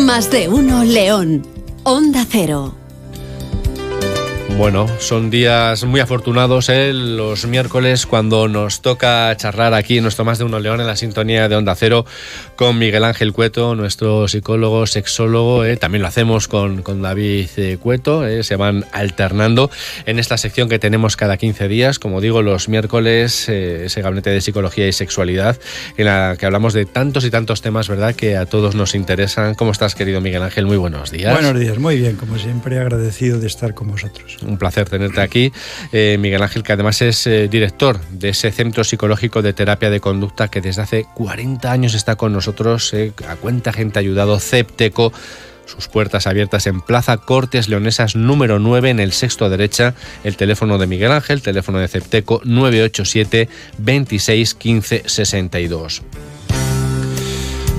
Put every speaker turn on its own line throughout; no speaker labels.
Más de uno León. Onda Cero.
Bueno, son días muy afortunados, los miércoles, cuando nos toca charlar aquí en nuestro Más de uno León, en la sintonía de Onda Cero, con Miguel Ángel Cueto, nuestro psicólogo, sexólogo. También lo hacemos con David Cueto. Se van alternando en esta sección que tenemos cada 15 días. Como digo, los miércoles, ese gabinete de psicología y sexualidad, en la que hablamos de tantos y tantos temas, ¿verdad?, que a todos nos interesan. ¿Cómo estás, querido Miguel Ángel? Muy buenos días.
Buenos días, muy bien, como siempre, agradecido de estar con vosotros.
Un placer tenerte aquí, Miguel Ángel, que además es director de ese Centro Psicológico de Terapia de Conducta que desde hace 40 años está con nosotros, a cuenta gente ayudado, CEPTECO, sus puertas abiertas en Plaza Cortes Leonesas número 9, en el sexto a derecha. El teléfono de Miguel Ángel, teléfono de CEPTECO, 987 26 15 62.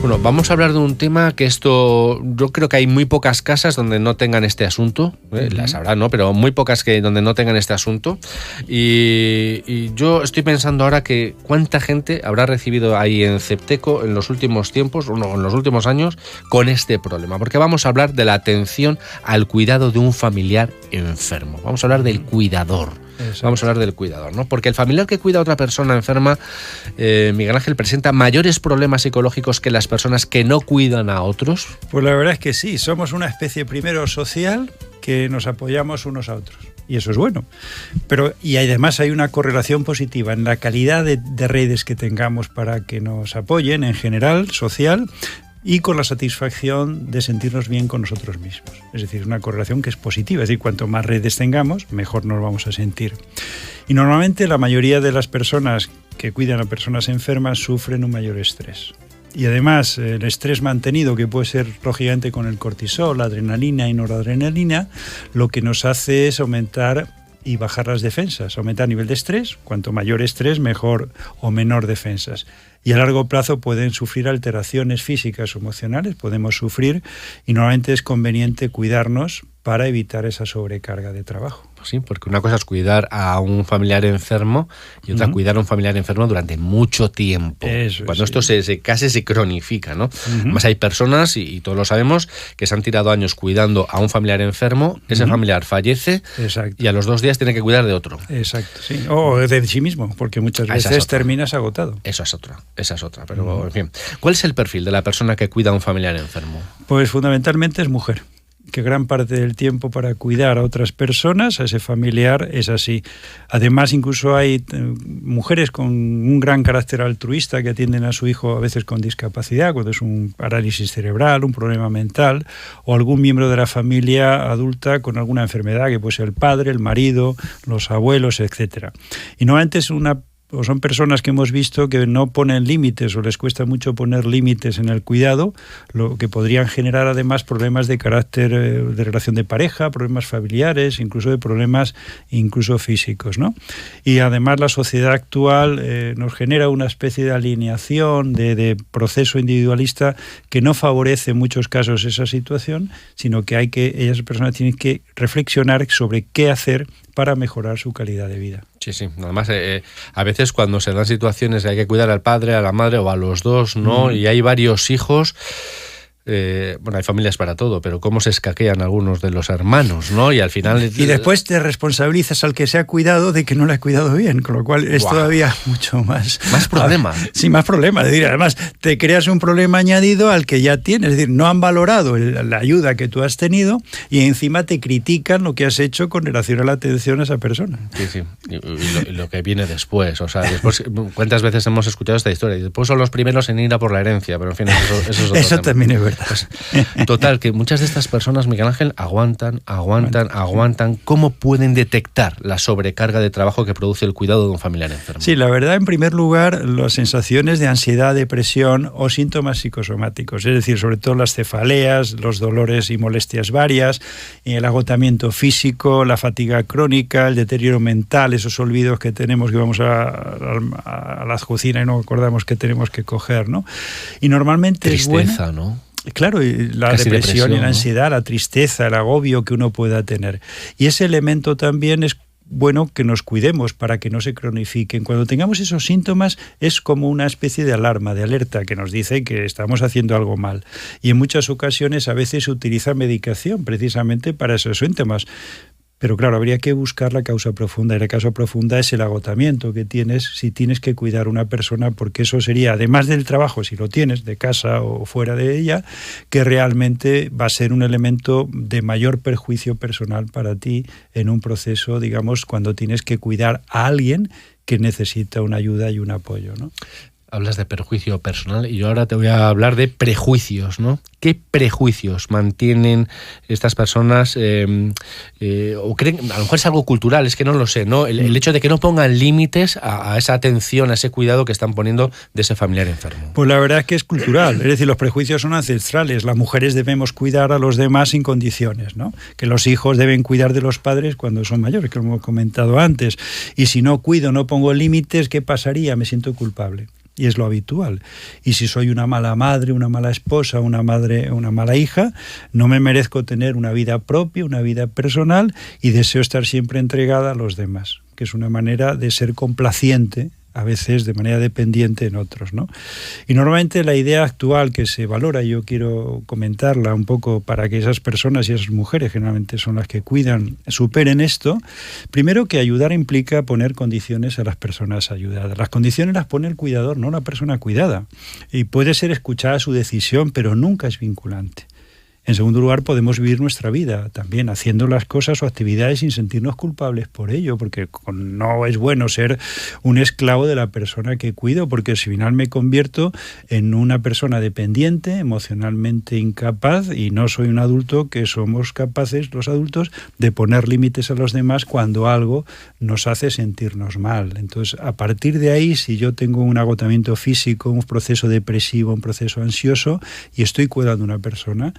Bueno, vamos a hablar de un tema que yo creo que hay muy pocas casas donde no tengan este asunto, las habrá, ¿no? Pero muy pocas donde no tengan este asunto. Y yo estoy pensando ahora que cuánta gente habrá recibido ahí en CEPTECO en los últimos tiempos, en los últimos años, con este problema. Porque vamos a hablar de la atención al cuidado de un familiar enfermo. Vamos a hablar del cuidador. Exacto. Vamos a hablar del cuidador, ¿no? Porque el familiar que cuida a otra persona enferma, Miguel Ángel, presenta mayores problemas psicológicos que las personas que no cuidan a otros.
Pues la verdad es que sí, somos una especie primero social que nos apoyamos unos a otros. Y eso es bueno. Y además hay una correlación positiva en la calidad de redes que tengamos para que nos apoyen en general, social, y con la satisfacción de sentirnos bien con nosotros mismos. Es decir, una correlación que es positiva. Es decir, cuanto más redes tengamos, mejor nos vamos a sentir. Y normalmente la mayoría de las personas que cuidan a personas enfermas sufren un mayor estrés. Y además, el estrés mantenido, que puede ser lógicamente con el cortisol, adrenalina y noradrenalina, lo que nos hace es aumentar y bajar las defensas, aumentar el nivel de estrés. Cuanto mayor estrés, mejor o menor defensas. Y a largo plazo pueden sufrir alteraciones físicas o emocionales, podemos sufrir, y normalmente es conveniente cuidarnos para evitar esa sobrecarga de trabajo.
Pues sí, porque una cosa es cuidar a un familiar enfermo y otra cuidar a un familiar enfermo durante mucho tiempo. Cuando esto casi se cronifica, ¿no? Además hay personas, y todos lo sabemos, que se han tirado años cuidando a un familiar enfermo, ese familiar fallece. Exacto. Y a los 2 días tiene que cuidar de otro.
Exacto, sí. O de sí mismo, porque muchas veces terminas agotado.
Esa es otra, pero en fin. ¿Cuál es el perfil de la persona que cuida a un familiar enfermo?
Pues fundamentalmente es mujer, que gran parte del tiempo para cuidar a otras personas, a ese familiar, es así. Además, incluso hay mujeres con un gran carácter altruista que atienden a su hijo a veces con discapacidad, cuando es un parálisis cerebral, un problema mental, o algún miembro de la familia adulta con alguna enfermedad, que puede ser el padre, el marido, los abuelos, etcétera. Y normalmente son personas que hemos visto que no ponen límites o les cuesta mucho poner límites en el cuidado, lo que podrían generar además problemas de carácter de relación de pareja, problemas familiares, incluso de problemas incluso físicos, ¿no? Y además la sociedad actual nos genera una especie de alineación, de proceso individualista que no favorece en muchos casos esa situación, sino que ellas personas tienen que reflexionar sobre qué hacer para mejorar su calidad de vida.
Sí. Además, a veces cuando se dan situaciones de hay que cuidar al padre, a la madre o a los dos, ¿no? Y hay varios hijos. Hay familias para todo, pero cómo se escaquean algunos de los hermanos, ¿no? Y al final...
Y después te responsabilizas al que se ha cuidado de que no le ha cuidado bien, con lo cual es todavía mucho más...
Más problema.
Sí, más problema. Es decir, además, te creas un problema añadido al que ya tienes. Es decir, no han valorado la ayuda que tú has tenido y encima te critican lo que has hecho con relación a la atención a esa persona.
Sí. Y lo que viene después. O sea, después, ¿cuántas veces hemos escuchado esta historia? Y después son los primeros en ir a por la herencia, pero en fin, eso es otro
Eso
tema.
También es verdad.
Pues, total, que muchas de estas personas, Miguel Ángel, aguantan. ¿Cómo pueden detectar la sobrecarga de trabajo que produce el cuidado de un familiar enfermo?
Sí, la verdad, en primer lugar, las sensaciones de ansiedad, depresión o síntomas psicosomáticos, es decir, sobre todo las cefaleas, los dolores y molestias varias, el agotamiento físico, la fatiga crónica, el deterioro mental, esos olvidos que tenemos que vamos a la cocina y no acordamos que tenemos que coger, ¿no? Y normalmente
tristeza,
es buena,
¿no?
Claro, y la depresión y la ansiedad, ¿no? La tristeza, el agobio que uno pueda tener. Y ese elemento también es bueno que nos cuidemos para que no se cronifiquen. Cuando tengamos esos síntomas es como una especie de alarma, de alerta que nos dice que estamos haciendo algo mal. Y en muchas ocasiones a veces se utiliza medicación precisamente para esos síntomas. Pero claro, habría que buscar la causa profunda, y la causa profunda es el agotamiento que tienes si tienes que cuidar a una persona, porque eso sería, además del trabajo, si lo tienes, de casa o fuera de ella, que realmente va a ser un elemento de mayor perjuicio personal para ti en un proceso, digamos, cuando tienes que cuidar a alguien que necesita una ayuda y un apoyo, ¿no?
Hablas de perjuicio personal y yo ahora te voy a hablar de prejuicios, ¿no? ¿Qué prejuicios mantienen estas personas o creen? A lo mejor es algo cultural, es que no lo sé, ¿no? El hecho de que no pongan límites a esa atención, a ese cuidado que están poniendo de ese familiar enfermo.
Pues la verdad es que es cultural, es decir, los prejuicios son ancestrales. Las mujeres debemos cuidar a los demás sin condiciones, ¿no? Que los hijos deben cuidar de los padres cuando son mayores, que lo hemos comentado antes. Y si no cuido, no pongo límites, ¿qué pasaría? Me siento culpable. Y es lo habitual. Y si soy una mala madre, una mala esposa, una mala hija, no me merezco tener una vida propia, una vida personal, y deseo estar siempre entregada a los demás, que es una manera de ser complaciente, a veces de manera dependiente en otros, ¿no? Y normalmente la idea actual que se valora, y yo quiero comentarla un poco para que esas personas y esas mujeres, generalmente son las que cuidan, superen esto. Primero, que ayudar implica poner condiciones a las personas ayudadas. Las condiciones las pone el cuidador, no la persona cuidada. Y puede ser escuchada su decisión, pero nunca es vinculante. En segundo lugar, podemos vivir nuestra vida también haciendo las cosas o actividades sin sentirnos culpables por ello, porque no es bueno ser un esclavo de la persona que cuido, porque al final me convierto en una persona dependiente, emocionalmente incapaz, y no soy un adulto que somos capaces, los adultos, de poner límites a los demás cuando algo nos hace sentirnos mal. Entonces, a partir de ahí, si yo tengo un agotamiento físico, un proceso depresivo, un proceso ansioso, y estoy cuidando a una persona,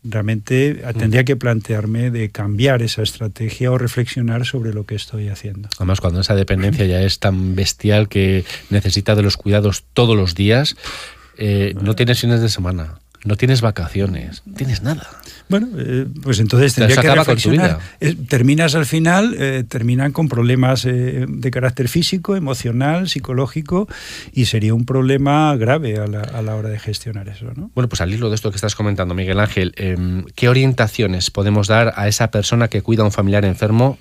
realmente tendría que plantearme de cambiar esa estrategia o reflexionar sobre lo que estoy haciendo.
Además, cuando esa dependencia ya es tan bestial que necesita de los cuidados todos los días, no tienes fines de semana, no tienes vacaciones, no tienes nada.
Bueno, pues entonces tendría que reflexionar. Terminas al final, terminan con problemas de carácter físico, emocional, psicológico, y sería un problema grave a la hora de gestionar eso, ¿no?
Bueno, pues al hilo de esto que estás comentando, Miguel Ángel, ¿qué orientaciones podemos dar a esa persona que cuida a un familiar enfermo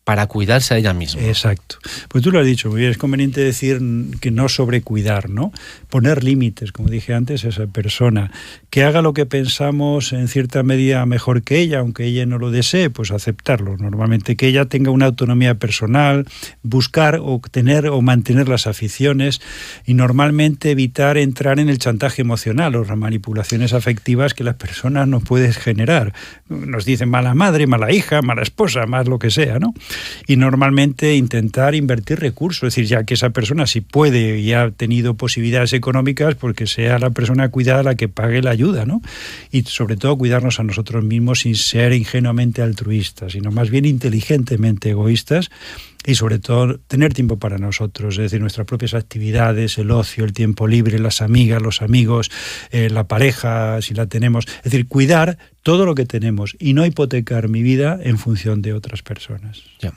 para cuidarse a ella misma?
Exacto. Pues tú lo has dicho muy bien, es conveniente decir que no sobrecuidar, ¿no? Poner límites, como dije antes, a esa persona, que haga lo que pensamos en cierta medida mejor que ella, aunque ella no lo desee, pues aceptarlo. Normalmente que ella tenga una autonomía personal, buscar o tener o mantener las aficiones, y normalmente evitar entrar en el chantaje emocional o las manipulaciones afectivas que las personas nos pueden generar. Nos dicen mala madre, mala hija, mala esposa, más lo que sea, ¿no? Y normalmente intentar invertir recursos, es decir, ya que esa persona si puede y ha tenido posibilidades económicas, porque sea la persona cuidada la que pague la ayuda, ¿no? Y sobre todo cuidarnos a nosotros mismos sin ser ingenuamente altruistas, sino más bien inteligentemente egoístas, y sobre todo tener tiempo para nosotros, es decir, nuestras propias actividades, el ocio, el tiempo libre, las amigas, los amigos, la pareja, si la tenemos, es decir, cuidar todo lo que tenemos y no hipotecar mi vida en función de otras personas.
Ya.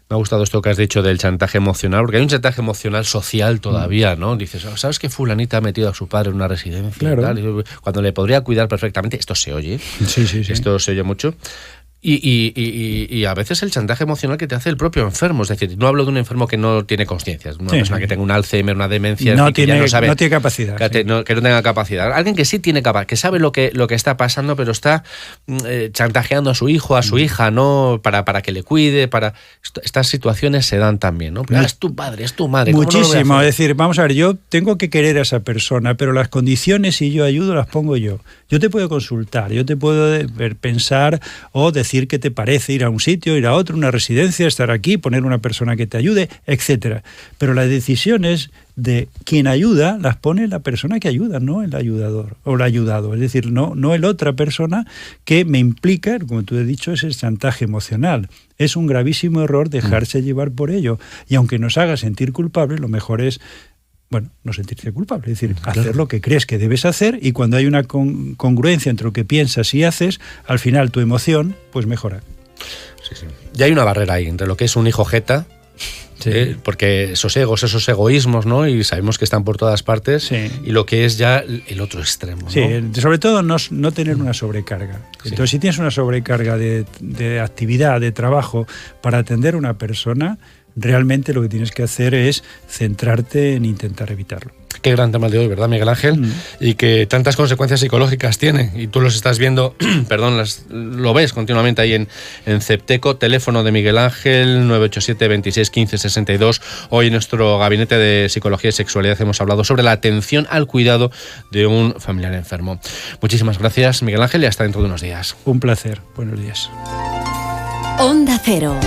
Me ha gustado esto que has dicho del chantaje emocional, porque hay un chantaje emocional social todavía, ¿no? Dices, ¿sabes que fulanita ha metido a su padre en una residencia?
Claro.
Tal? Cuando le podría cuidar perfectamente, esto se oye,
sí.
Esto se oye mucho. Y a veces el chantaje emocional que te hace el propio enfermo, es decir, no hablo de un enfermo que no tiene conciencia, una persona que tenga un Alzheimer, una demencia,
no
que ya no sabe,
no tiene capacidad,
que no tenga capacidad, alguien que sí tiene capacidad, que sabe lo que está pasando, pero está chantajeando a su hijo, a su hija, no para que le cuide, estas situaciones se dan también, ¿no? Pero, es tu padre, es tu madre.
Muchísimo, no es decir, vamos a ver, yo tengo que querer a esa persona, pero las condiciones, si yo ayudo, las pongo yo. Yo te puedo consultar, yo te puedo pensar o decir qué te parece ir a un sitio, ir a otro, una residencia, estar aquí, poner una persona que te ayude, etcétera. Pero las decisiones de quien ayuda las pone la persona que ayuda, no el ayudador o el ayudado. Es decir, no el otra persona que me implica, como tú has dicho, ese chantaje emocional. Es un gravísimo error dejarse llevar por ello. Y aunque nos haga sentir culpables, lo mejor es no sentirse culpable, es decir, hacer lo que crees que debes hacer, y cuando hay una congruencia entre lo que piensas y haces, al final tu emoción pues mejora.
Sí, sí. Y hay una barrera ahí entre lo que es un hijo jeta, sí, porque esos egos, esos egoísmos, ¿no? Y sabemos que están por todas partes, sí, y lo que es ya el otro extremo, ¿no?
Sí, sobre todo no tener una sobrecarga. Sí. Entonces, si tienes una sobrecarga de actividad, de trabajo para atender a una persona, realmente lo que tienes que hacer es centrarte en intentar evitarlo.
Qué gran tema de hoy, ¿verdad, Miguel Ángel? Y que tantas consecuencias psicológicas tiene, y tú los estás viendo, perdón, lo ves continuamente ahí en Cepteco. Teléfono de Miguel Ángel, 987 26 15 62. Hoy en nuestro gabinete de Psicología y Sexualidad hemos hablado sobre la atención al cuidado de un familiar enfermo. Muchísimas gracias, Miguel Ángel, y hasta dentro de unos días.
Un placer. Buenos días.
Onda Cero.